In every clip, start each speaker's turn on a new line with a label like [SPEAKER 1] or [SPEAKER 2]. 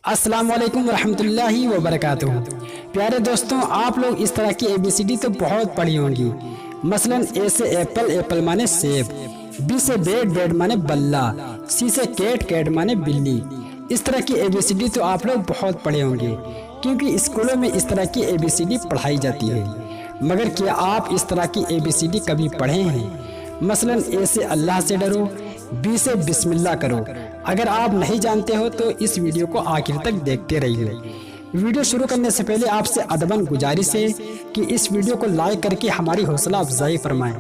[SPEAKER 1] अस्सलाम वालेकुम रहमतुल्लाहि व बरकातुहू। प्यारे दोस्तों, आप लोग इस तरह की ABCD तो बहुत पढ़ी होंगी। मसलन ए से एप्पल, एप्पल माने सेब, बी से बेड, बेड माने बल्ला, सी से कैट, कैट माने बिल्ली। इस तरह की ABCD तो आप लोग बहुत पढ़े होंगे, क्योंकि स्कूलों में इस तरह की ABCD पढ़ाई जाती है। मगर क्या आप इस तरह की ABCD कभी पढ़े हैं? मसलन ए से अल्लाह से डरो, बी से बिस्मिल्लाह करो। अगर आप नहीं जानते हो तो इस वीडियो को आखिर तक देखते रहिए। वीडियो शुरू करने से पहले आपसे अदबन गुजारिश है कि इस वीडियो को लाइक करके हमारी हौसला अफजाई फरमाएं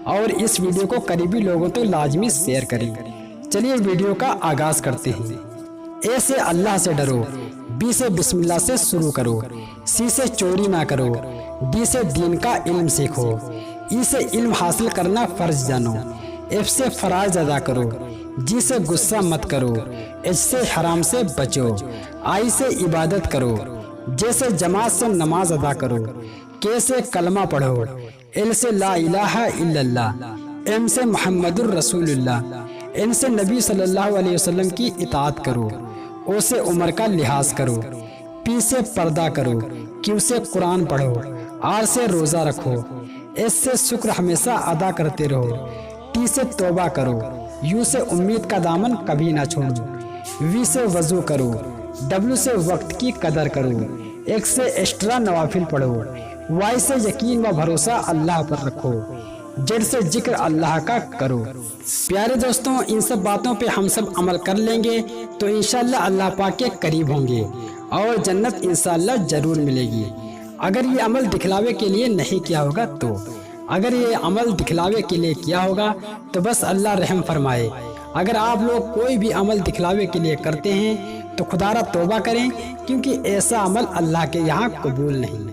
[SPEAKER 1] और इस वीडियो को करीबी लोगों तक लाजमी शेयर करें। चलिए वीडियो का आगाज करते हैं। ए से अल्लाह से डरो, बी से बिस्मिल्लाह से शुरू करो, सी से चोरी ना करो, डी से दीन का इल्म सीखो, ई से इल्म हासिल करना फर्ज जानो, एफ से फराज अदा करो, जी से गुस्सा मत करो, एच से हराम से बचो, आई से इबादत करो, जे से जमात से नमाज अदा करो, के से कलमा पढ़ो, एल से ला इलाहा इल्लल्लाह, एम से मुहम्मदुर रसूलुल्लाह, एन से नबी सल्लल्लाहु अलैहि वसल्लम की इताअत करो, ओ से उम्र का लिहाज करो, पी से पर्दा करो, क्यू से कुरान पढ़ो, आर से रोज़ा रखो, एस से शुक्र हमेशा अदा करते रहो, टी से तौबा करो, यू से उम्मीद का दामन कभी ना छोड़ो, वी से वजू करो, डब्ल्यू से वक्त की कदर करो, एक्स से एक्स्ट्रा नवाफिल पढ़ो, वाई से यकीन व भरोसा अल्लाह पर रखो, जेड से जिक्र अल्लाह का करो। प्यारे दोस्तों, इन सब बातों पे हम सब अमल कर लेंगे तो इंशाअल्लाह अल्लाह पाक के करीब होंगे और जन्नत इंशाअल्लाह जरूर मिलेगी। अगर ये अमल दिखलावे के लिए नहीं किया होगा तो अगर ये अमल दिखलावे के लिए किया होगा तो बस अल्लाह रहम फरमाए। अगर आप लोग कोई भी अमल दिखलावे के लिए करते हैं तो खुदारा तौबा करें, क्योंकि ऐसा अमल अल्लाह के यहाँ कबूल नहीं।